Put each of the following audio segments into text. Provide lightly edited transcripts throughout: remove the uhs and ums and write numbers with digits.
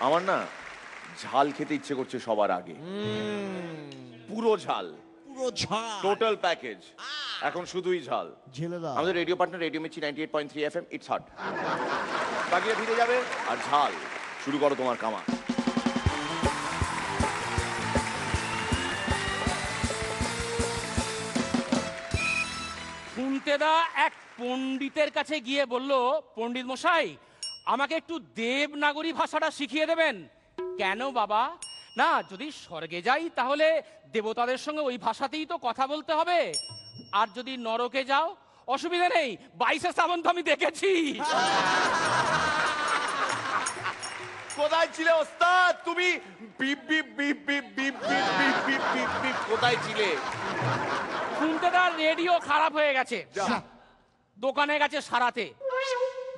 আমার না ঝাল খেতে ইচ্ছে করছে সবার আগে, পুরো ঝাল, পুরো ঝাল, টোটাল প্যাকেজ। এখন শুধুই ঝাল। ঝেলে দাও। আমাদের radio partner radio Mirchi 98.3 FM, it's hot. বাকিরা ফিরে যাবে আর ঝাল শুরু করো তোমার কামা। কুন্তেদা এক পণ্ডিতের কাছে গিয়ে বলল, পণ্ডিত মশাই আমাকে একটু দেবনাগরী ভাষাটা শিখিয়ে দেবেন। কেন বাবা? না, যদি স্বর্গে যাই তাহলে দেবতাদের সঙ্গে ওই ভাষাতেই তো কথা বলতে হবে, আর যদি নরকে যাও অসুবিধা নেই, 22শে শ্রাবণ তো আমি দেখেছি। কোথায় ছিলে ওস্তাদ তুমি? Beep beep beep beep beep beep beep beep beep beep কোথায় ছিলে? কুন্তেদার রেডিও খারাপ হয়ে গেছে, দোকানে গেছে সারাতে।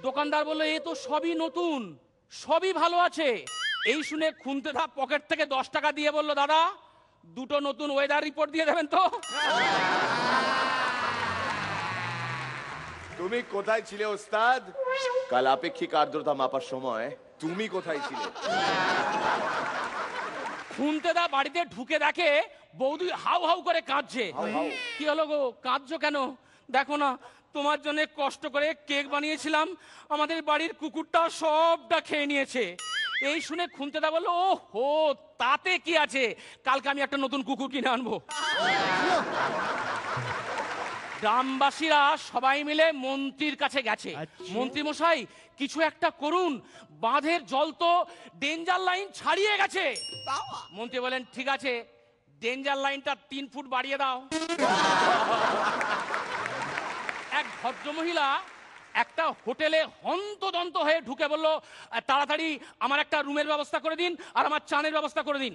দোকানদার বললো এ তো সবই নতুন, সবই ভালো আছে। এই শুনে খুনতেদা পকেট থেকে 10 টাকা দিয়ে বলল, দাদা দুটো নতুন ওয়েদার রিপোর্ট দিয়ে দেবেন তো। তুমি কোথায় ছিলে ওস্তাদ? কাল আপেক্ষিক আর্দ্রতা মাপার সময় তুমি কোথায় ছিলে? খুনতেদা বাড়িতে ঢুকে দেখে বৌদি হাউ হাউ করে কাঁদছে। কি হলো গো, কাঁদছো কেন? দেখো না, তোমার জন্য কষ্ট করে কেক বানিয়েছিলাম, আমাদের বাড়ির কুকুরটা সবটা খেয়ে নিয়েছে। এই শুনে খুনতেদা বললো, ও হো, তাতে কি আছে, কালকে আমি একটা নতুন কুকুর কিনে আনবো। গ্রামবাসীরা সবাই মিলে মন্ত্রীর কাছে গেছে। মন্ত্রী মশাই কিছু একটা করুন, বাঁধের জল তো ডেঞ্জার লাইন ছাড়িয়ে গেছে। মন্ত্রী বলেন, ঠিক আছে, ডেঞ্জার লাইনটা 3 ফুট বাড়িয়ে দাও। এক ভদ্রমহিলা একটা হোটেলে হন্তদন্ত হয়ে ঢুকে বলল, তাড়াতাড়ি আমার একটা রুমের ব্যবস্থা করে দিন আর আমার চানের ব্যবস্থা করে দিন।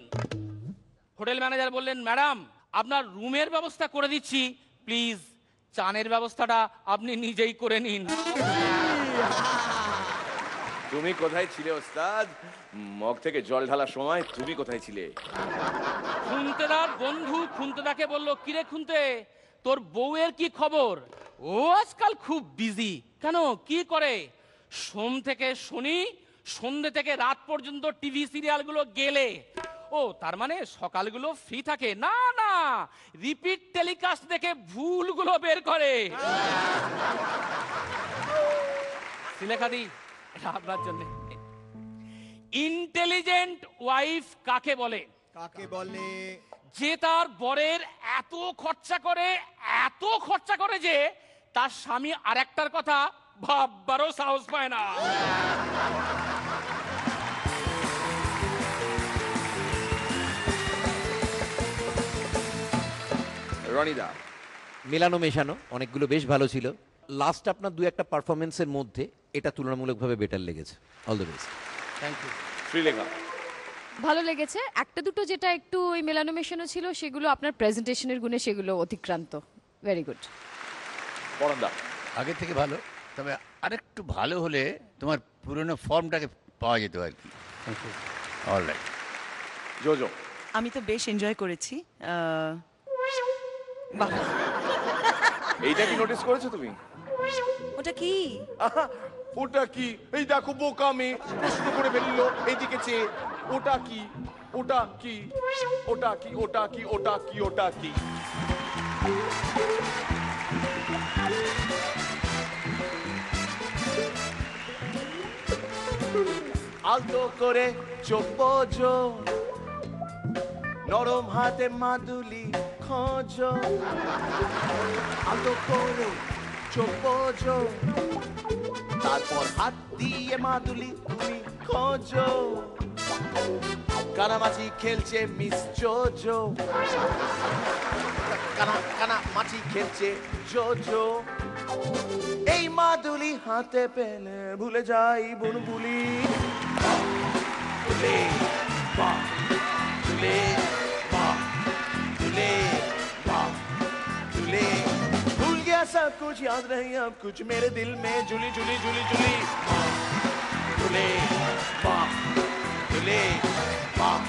হোটেল ম্যানেজার বললেন, ম্যাডাম আপনার রুমের ব্যবস্থা করে দিচ্ছি, প্লিজ চানের ব্যবস্থাটা আপনি নিজেই করে নিন। তুমি কোথায় ছিলে ওস্তাদ? মগ থেকে জল ঢালার সময় তুমি কোথায় ছিলে? খুনতেদার বন্ধু খুনতেদাকে বলল, কিরে খুনতে, তোর বউয়ের কি খবর? ও আজকাল খুব বিজি। কেন, কি করে? সোম থেকে শনি সন্ধ্যে থেকে রাত পর্যন্ত টিভি সিরিয়ালগুলো গেলে। ও তার মানে সকালগুলো ফ্রি থাকে? না না, রিপিট টেলিকাস্ট দেখে ভুলগুলো বের করে। সিলেখাদি, এটা আপনার জন্য। ইন্টেলিজেন্ট ওয়াইফ কাকে বলে? কাকে বলে? যে তার বরের এত খরচা করে যে তার স্বামী আরেকটার কথা ভাববারও সাহস পায় না। রনিদা, মেলানো মেশানো অনেকগুলো বেশ ভালো ছিল। লাস্ট আপনার 2-1টা পারফরমেন্সের মধ্যে এটা তুলনামূলকভাবে বেটার লেগেছে। All the best. Thank you. Sreelekha, ভালো লেগেছে। একটা দুটো যেটা একটু ওই মেলানো মেশানো ছিল সেগুলো আপনার প্রেজেন্টেশনের গুণে সেগুলো অতিক্রান্ত। Very good. পরন্দা, আগে থেকে ভালো, তবে আরেকটু ভালো হলে তোমার পুরনো ফর্মটাকে পাওয়া যেত আর কি। অলরাইট। জোজো, আমি তো বেশ এনজয় করেছি। বাহ, এইটা কি নোটিস করেছো তুমি? ওটা কি? আহা, ওটা কি? এই দেখো বোকা মেয়ে প্রশ্ন করে ফেললো এইদিকে চেয়ে। ওটা কি? ওটা কি? ওটা কি? ওটা কি? ওটা কি? ওটা কি? আলতো করে চোখ বোঝো, নরম হাতে মাদুলি খোঁজো। আলতো করে চোখ বোঝো, তারপর হাত দিয়ে মাদুলি তুমি খোঁজো। কানামাছি খেলছে মিস জোজো, কানামাছি খেলছে জোজো। এই মাদুলি হাতে পেলে ভুলে যাই বুনবুলি। দুলে বাহ, দুলে বাহ, দুলে বাহ, दुले। भूल गया सब कुछ, याद नहीं अब कुछ, मेरे दिल में जुली जुली जुली जुली। दुले बाह, दुले बाह,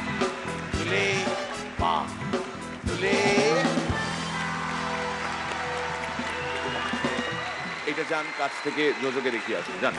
दुले बाह, दुले। এই এটা যান কাছ থেকে জোজোকে দেখিয়ে আসুন, যান।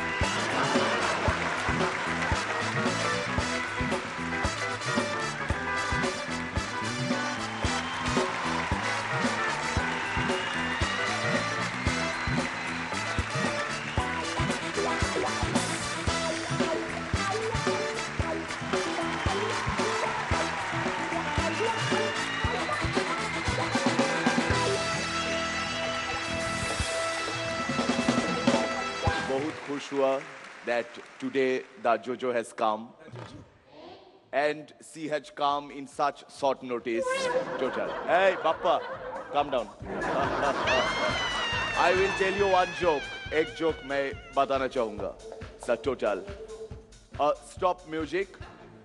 बहुत खुश हुआ that today the Jojo has come and she has come in such short notice. Total. Hey, Bappa, calm down. I will tell you one joke. एक joke मैं बताना चाहूँगा. Sir, total. Stop music.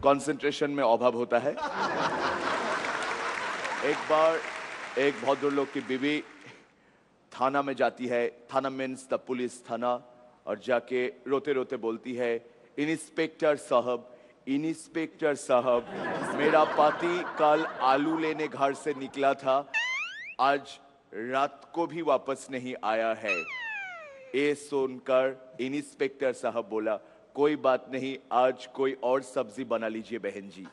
Concentration में अभाव होता है. एक बार एक भद्रलोक की बीवी थाना में जाती है. थाना मीन्स द पुलिस थाना. और जाके रोते रोते बोलती है, इंस्पेक्टर साहब, मेरा पति कल आलू लेने घर से निकला था, आज रात को भी वापस नहीं आया है। ये सुनकर इंस्पेक्टर साहब बोला, कोई बात नहीं, आज कोई और सब्जी बना लीजिए बहन जी।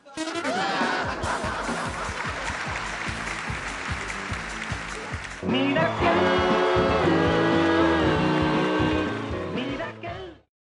Mira que